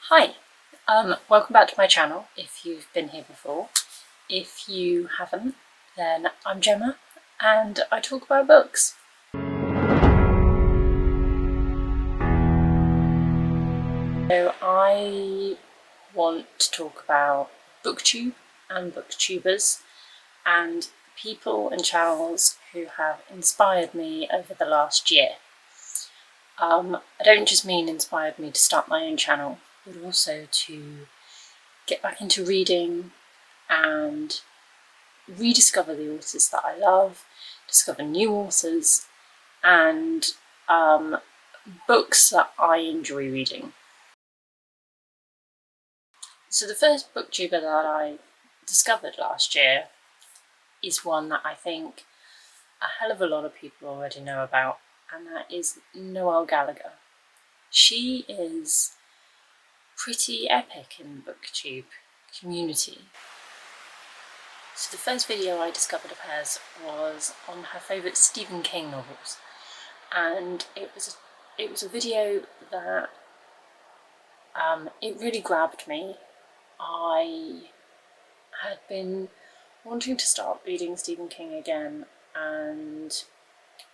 Hi, welcome back to my channel if you've been here before. If you haven't, then I'm Gemma and I talk about books. So I want to talk about booktube and booktubers and people and channels who have inspired me over the last year. I don't just mean inspired me to start my own channel, but also to get back into reading and rediscover the authors that I love, discover new authors, and books that I enjoy reading. So the first booktuber that I discovered last year is one that I think a hell of a lot of people already know about, and that is Noel Gallagher. She is pretty epic in the booktube community. So the first video I discovered of hers was on her favourite Stephen King novels, and it was a video that it really grabbed me. I had been wanting to start reading Stephen King again,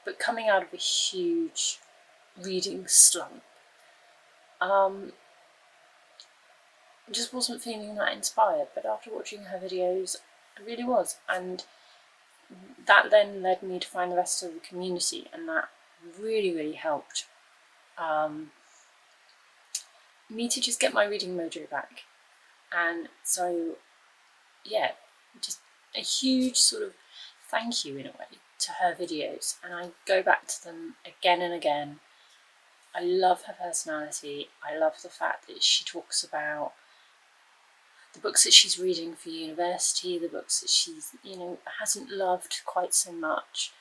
but coming out of a huge reading slump. Just wasn't feeling that inspired, but after watching her videos I really was, and that then led me to find the rest of the community, and that really helped me to just get my reading mojo back. And so yeah, just a huge sort of thank you in a way to her videos, and I go back to them again and again. I love her personality. I love the fact that she talks about the books that she's reading for university, the books that she's, hasn't loved quite so much,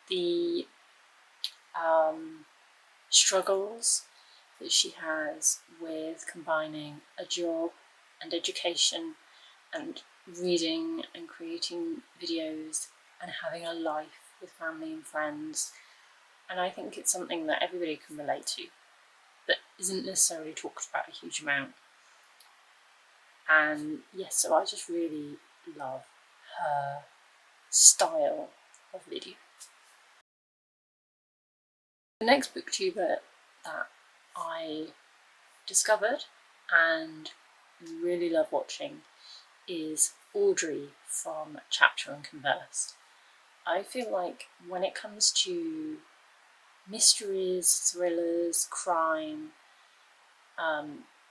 the struggles that she has with combining a job and education and reading and creating videos and having a life with family and friends. And I think it's something that everybody can relate to, but isn't necessarily talked about a huge amount. And yes, so I just really love her style of video. The next booktuber that I discovered and really love watching is Audrey from Chapter Unconversed. I feel like when it comes to mysteries, thrillers, crime,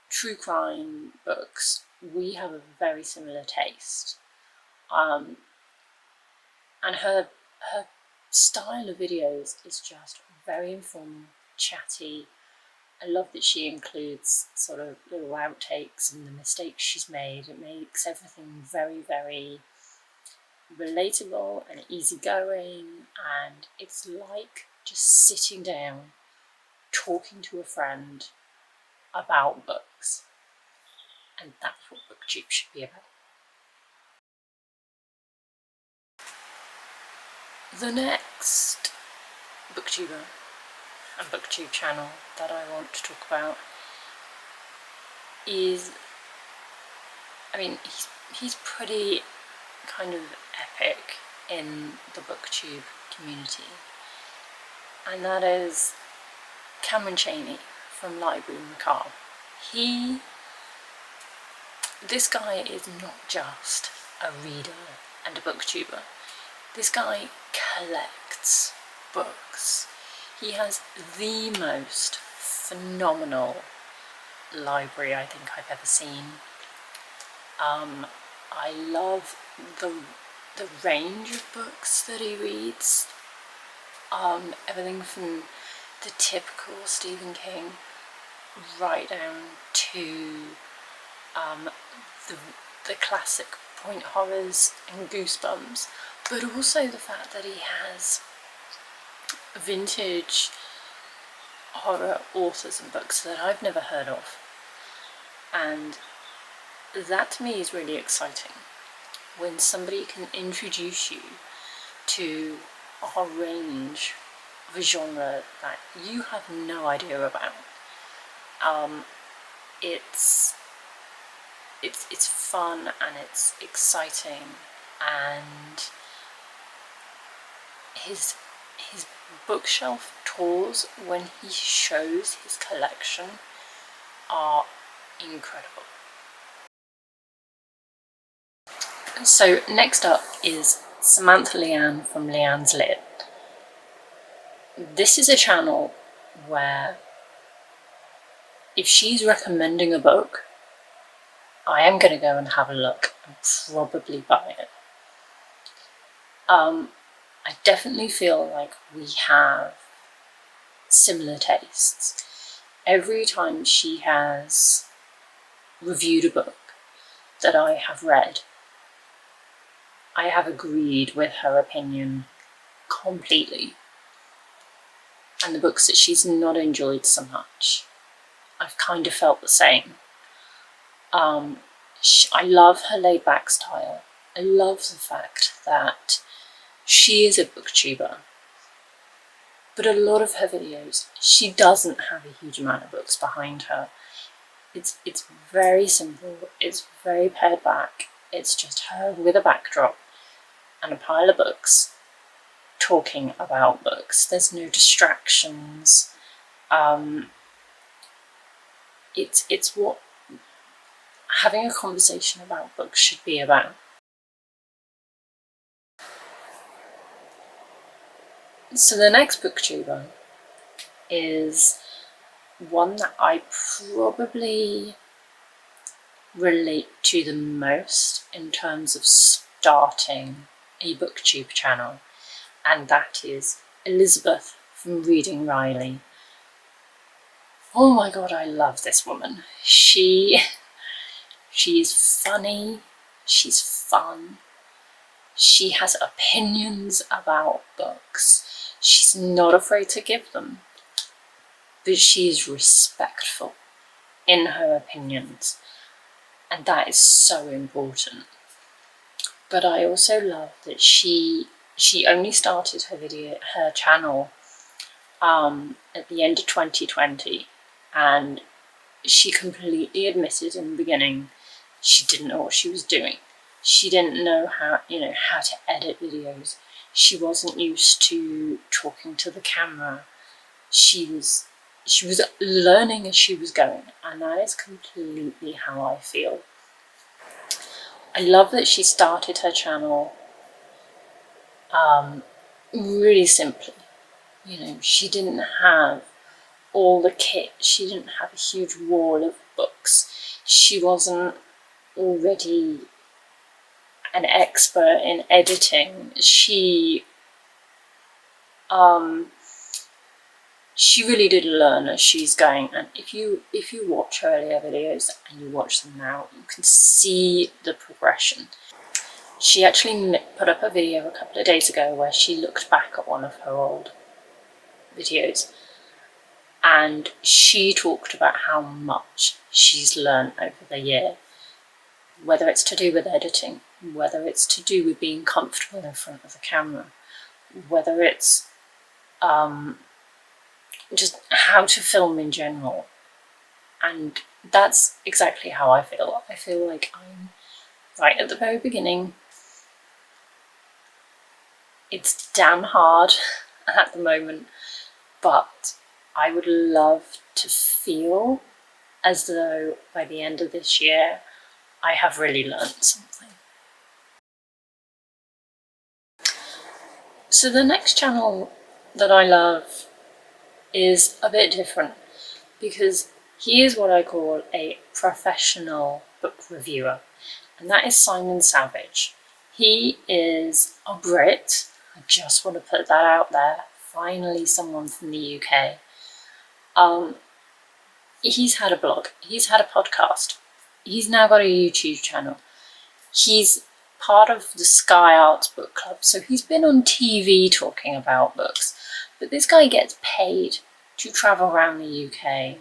true crime books, we have a very similar taste. And her style of videos is just very informal, chatty. I love that she includes sort of little outtakes and the mistakes she's made. It makes everything very relatable and easygoing, and it's like just sitting down, talking to a friend about books. And that's what booktube should be about. The next booktuber and booktube channel that I want to talk about is, he's pretty kind of epic in the booktube community, and that is Cameron Chaney from Library Macabre. This guy is not just a reader and a booktuber. This guy collects books. He has the most phenomenal library I think I've ever seen. I love the range of books that he reads. Everything from the typical Stephen King right down to the classic point horrors and Goosebumps, but also the fact that he has vintage horror authors and books that I've never heard of, and that to me is really exciting, when somebody can introduce you to a range of a genre that you have no idea about. it's fun and it's exciting, and his bookshelf tours when he shows his collection are incredible. So next up is Samantha Leanne from Leanne's Lit. This is a channel where if she's recommending a book, I am going to go and have a look and probably buy it. I definitely feel like we have similar tastes. Every time she has reviewed a book that I have read, I have agreed with her opinion completely. And the books that she's not enjoyed so much, I've kind of felt the same. I love her laid back style. I love the fact that she is a booktuber, but a lot of her videos, she doesn't have a huge amount of books behind her. It's very simple, it's very pared back, it's just her with a backdrop and a pile of books talking about books. There's no distractions. It's what having a conversation about books should be about. So the next booktuber is one that I probably relate to the most in terms of starting a booktube channel, and that is Elizabeth from Reading Riley. Oh my god, I love this woman. She is funny, she's fun, she has opinions about books, she's not afraid to give them, but she's respectful in her opinions, and that is so important. But I also love that she only started her channel at the end of 2020, and she completely admitted in the beginning she didn't know what she was doing. She didn't know how to edit videos. She wasn't used to talking to the camera. She was learning as she was going, and that is completely how I feel. I love that she started her channel really simply. She didn't have all the kit. She didn't have a huge wall of books. She wasn't already an expert in editing. She really did learn as she's going, and if you watch her earlier videos and you watch them now, you can see the progression. She actually put up a video a couple of days ago where she looked back at one of her old videos, and she talked about how much she's learned over the year, whether it's to do with editing, whether it's to do with being comfortable in front of the camera, whether it's just how to film in general. And that's exactly how I feel. I feel like I'm right at the very beginning. It's damn hard at the moment, but I would love to feel as though by the end of this year I have really learned something. So the next channel that I love is a bit different, because he is what I call a professional book reviewer, and that is Simon Savage. He is a Brit. I just want to put that out there. Finally, someone from the UK. He's had a blog, he's had a podcast, he's now got a YouTube channel. He's part of the Sky Arts Book Club, so he's been on TV talking about books. But this guy gets paid to travel around the UK,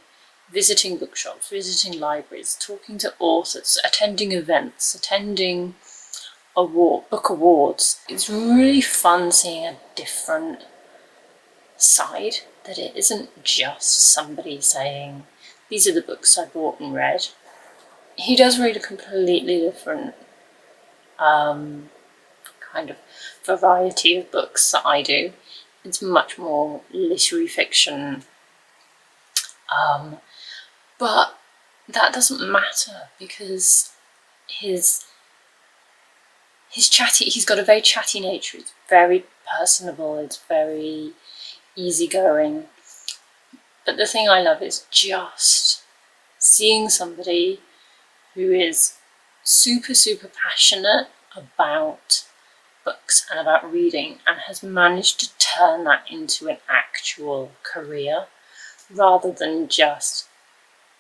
visiting bookshops, visiting libraries, talking to authors, attending events, attending book awards. It's really fun seeing a different side, that it isn't just somebody saying, these are the books I bought and read. He does read a completely different kind of variety of books that I do. It's much more literary fiction, but that doesn't matter because he's got a very chatty nature. It's very personable, it's very easygoing. But the thing I love is just seeing somebody who is super, super passionate about books and about reading and has managed to turn that into an actual career rather than just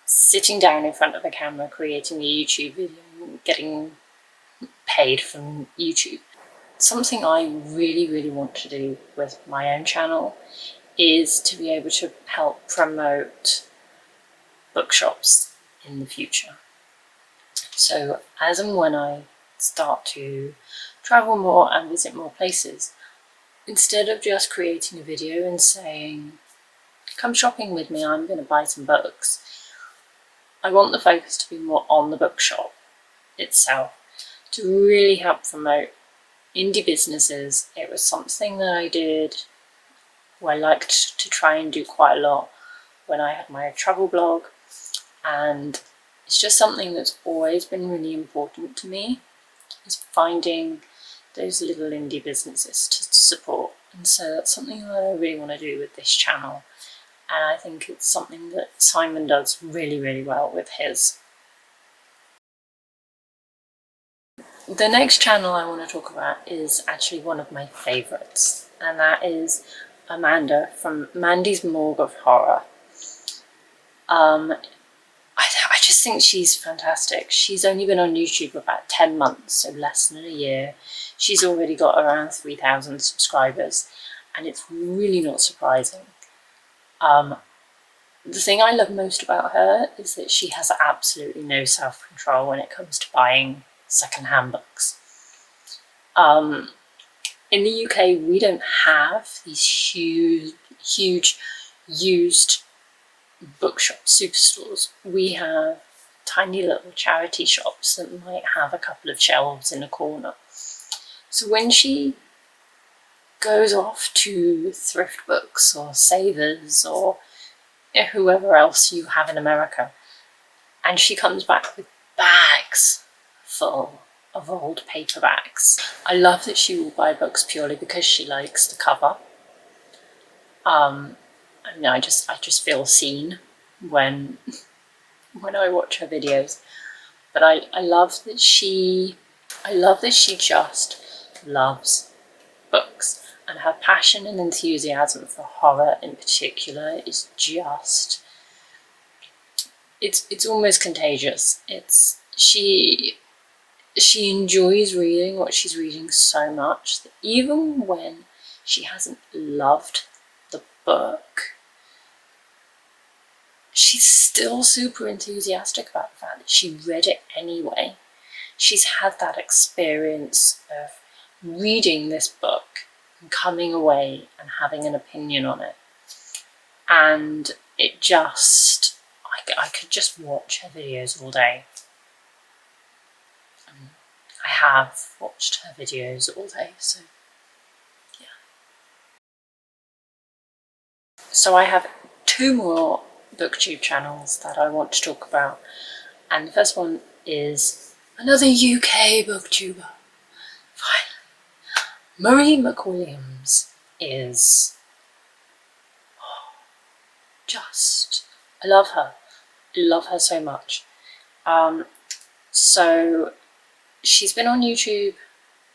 sitting down in front of a camera creating a YouTube video and getting paid from YouTube. Something I really, really want to do with my own channel is to be able to help promote bookshops in the future. So as and when I start to travel more and visit more places, instead of just creating a video and saying, come shopping with me, I'm going to buy some books, I want the focus to be more on the bookshop itself, to really help promote indie businesses. It was something that I did, or I liked to try and do quite a lot when I had my travel blog, and it's just something that's always been really important to me, is finding those little indie businesses to support. And so that's something that I really want to do with this channel, and I think it's something that Simon does really, really well with his. The next channel I want to talk about is actually one of my favourites, and that is Amanda from Mandys Morgue of Horror. I just think she's fantastic. She's only been on YouTube about 10 months, so less than a year. She's already got around 3,000 subscribers, and it's really not surprising. The thing I love most about her is that she has absolutely no self-control when it comes to buying second-hand books. In the UK, we don't have these huge used bookshop superstores. We have tiny little charity shops that might have a couple of shelves in a corner. So when she goes off to Thrift Books or Savers or whoever else you have in America, and she comes back with bags full of old paperbacks, I love that she will buy books purely because she likes the cover. I just feel seen when I watch her videos. But I love that she just loves books, and her passion and enthusiasm for horror in particular is just, it's almost contagious. She enjoys reading what she's reading so much that even when she hasn't loved the book, she's still super enthusiastic about the fact that she read it anyway. She's had that experience of reading this book and coming away and having an opinion on it. And it just, I could just watch her videos all day. I have watched her videos all day, so yeah. So I have two more booktube channels that I want to talk about, and the first one is another UK booktuber. Marie McWilliams is just, I love her so much. So she's been on YouTube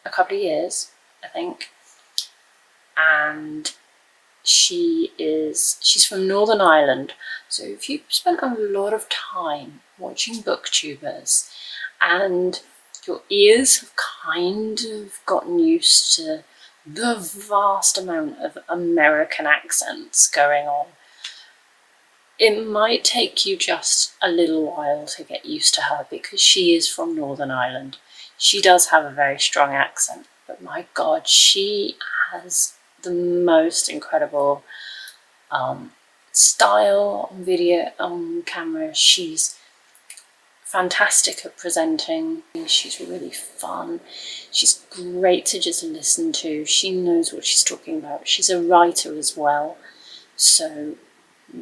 a couple of years, I think, and she's from Northern Ireland. So if you've spent a lot of time watching booktubers and your ears have kind of gotten used to the vast amount of American accents going on, it might take you just a little while to get used to her because she is from Northern Ireland. She does have a very strong accent, but my God, she has the most incredible style on video, on camera. She's fantastic at presenting. She's really fun. She's great to just listen to. She knows what she's talking about. She's a writer as well. So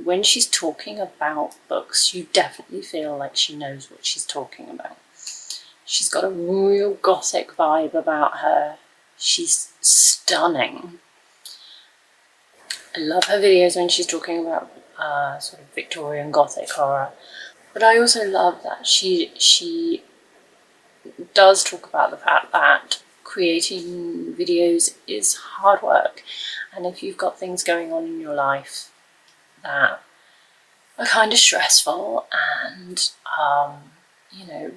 when she's talking about books, you definitely feel like she knows what she's talking about. She's got a real gothic vibe about her. She's stunning. I love her videos when she's talking about sort of Victorian Gothic horror. But I also love that she does talk about the fact that creating videos is hard work. And if you've got things going on in your life that are kind of stressful, and you know,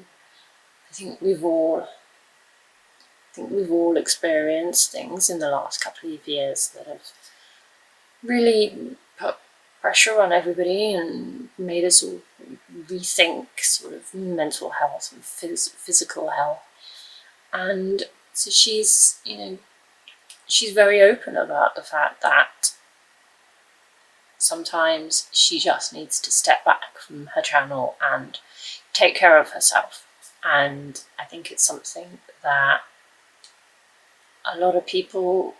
I think we've all experienced things in the last couple of years that have really put pressure on everybody and made us all rethink sort of mental health and physical health. And so she's, you know, she's very open about the fact that sometimes she just needs to step back from her channel and take care of herself. And I think it's something that a lot of people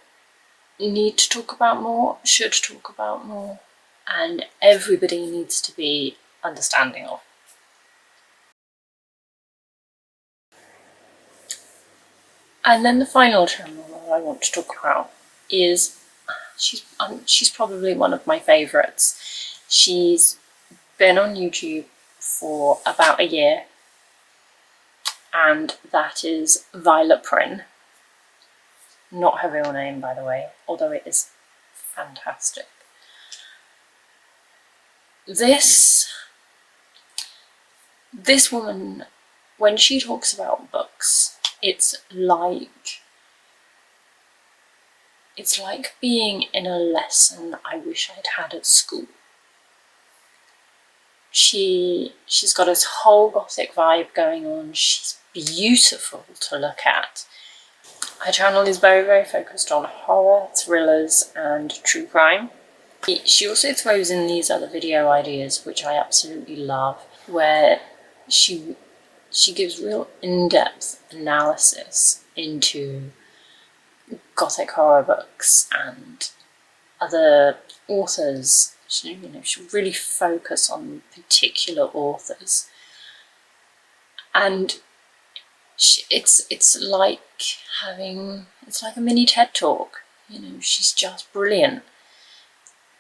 need to talk about more, should talk about more, and everybody needs to be understanding of. And then the final channel that I want to talk about is, she's probably one of my favourites. She's been on YouTube for about a year, and that is Violaprin. Not her real name, by the way, although it is fantastic. This woman, when she talks about books, it's like being in a lesson I wish I'd had at school. She's got this whole gothic vibe going on. She's beautiful to look at. Her channel is very, very focused on horror, thrillers, and true crime. She also throws in these other video ideas, which I absolutely love, where she gives real in-depth analysis into gothic horror books and other authors. She'll really focus on particular authors, and it's like a mini TED talk. You know, she's just brilliant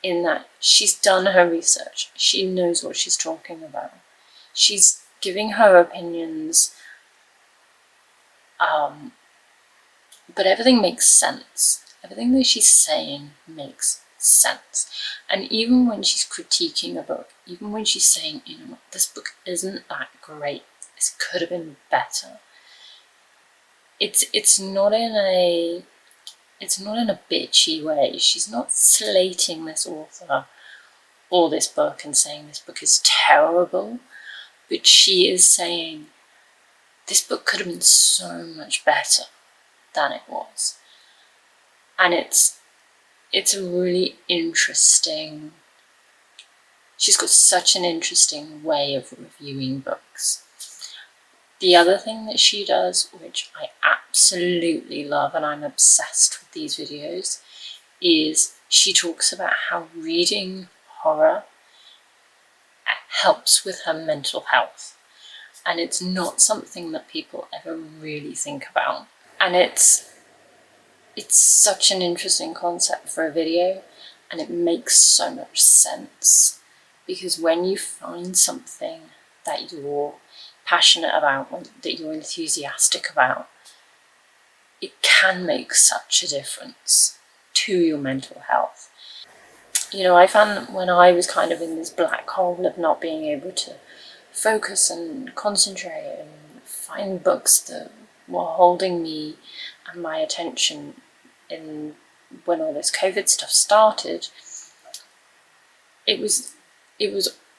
in that she's done her research. She knows what she's talking about. She's giving her opinions, but everything makes sense. Everything that she's saying makes sense. And even when she's critiquing a book, even when she's saying, you know, this book isn't that great, this could have been better, it's not in a bitchy way. She's not slating this author or this book and saying this book is terrible, but she is saying this book could have been so much better than it was. And it's a really interesting, she's got such an interesting way of reviewing books. The other thing that she does, which I absolutely love, and I'm obsessed with these videos, is she talks about how reading horror helps with her mental health. And it's not something that people ever really think about. And it's such an interesting concept for a video, and it makes so much sense, because when you find something that you're passionate about, that you're enthusiastic about, it can make such a difference to your mental health. You know, I found that when I was kind of in this black hole of not being able to focus and concentrate and find books that were holding me and my attention when all this COVID stuff started, it was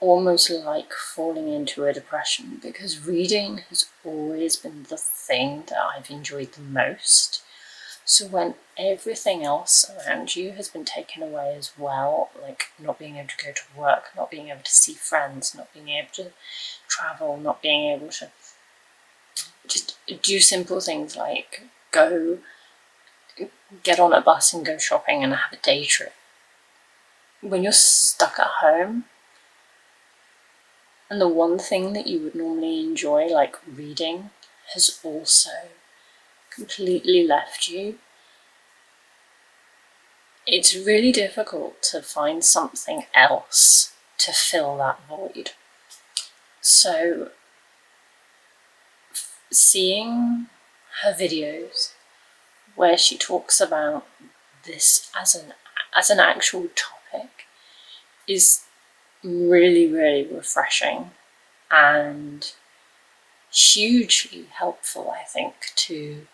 almost like falling into a depression, because reading has always been the thing that I've enjoyed the most. So when everything else around you has been taken away as well, like not being able to go to work, not being able to see friends, not being able to travel, not being able to just do simple things like go get on a bus and go shopping and have a day trip. When you're stuck at home and the one thing that you would normally enjoy, like reading, has also completely left you, it's really difficult to find something else to fill that void. So seeing her videos where she talks about this as an actual topic is really, really refreshing and hugely helpful, I think, to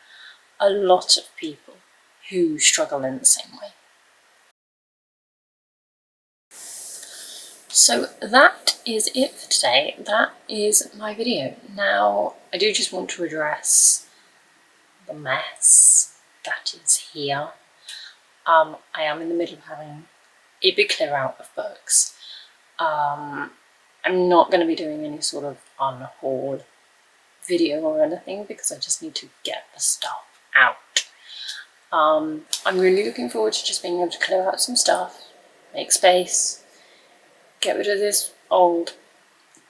a lot of people who struggle in the same way. So that is it for today. That is my video. Now, I do just want to address the mess that is here. I am in the middle of having a big clear out of books. I'm not going to be doing any sort of unhaul video or anything because I just need to get the stuff out. I'm really looking forward to just being able to clear out some stuff, make space, get rid of this old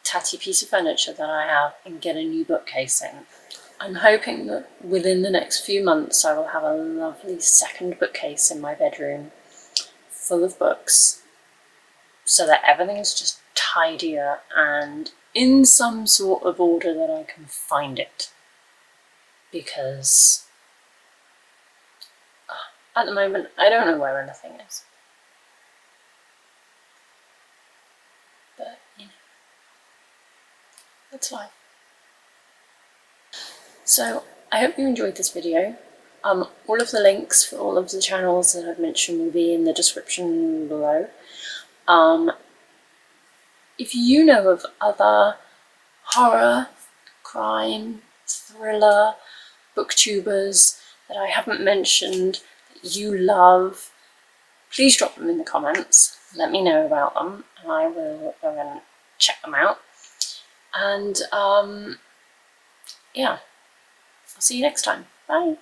tatty piece of furniture that I have and get a new bookcase in. I'm hoping that within the next few months I will have a lovely second bookcase in my bedroom full of books so that everything is just tidier and in some sort of order that I can find it. Because at the moment I don't know where anything is. But, you know, that's life. So I hope you enjoyed this video. All of the links for all of the channels that I've mentioned will be in the description below. If you know of other horror, crime, thriller, booktubers that I haven't mentioned that you love, please drop them in the comments. Let me know about them and I will go and check them out. And yeah, I'll see you next time. Bye.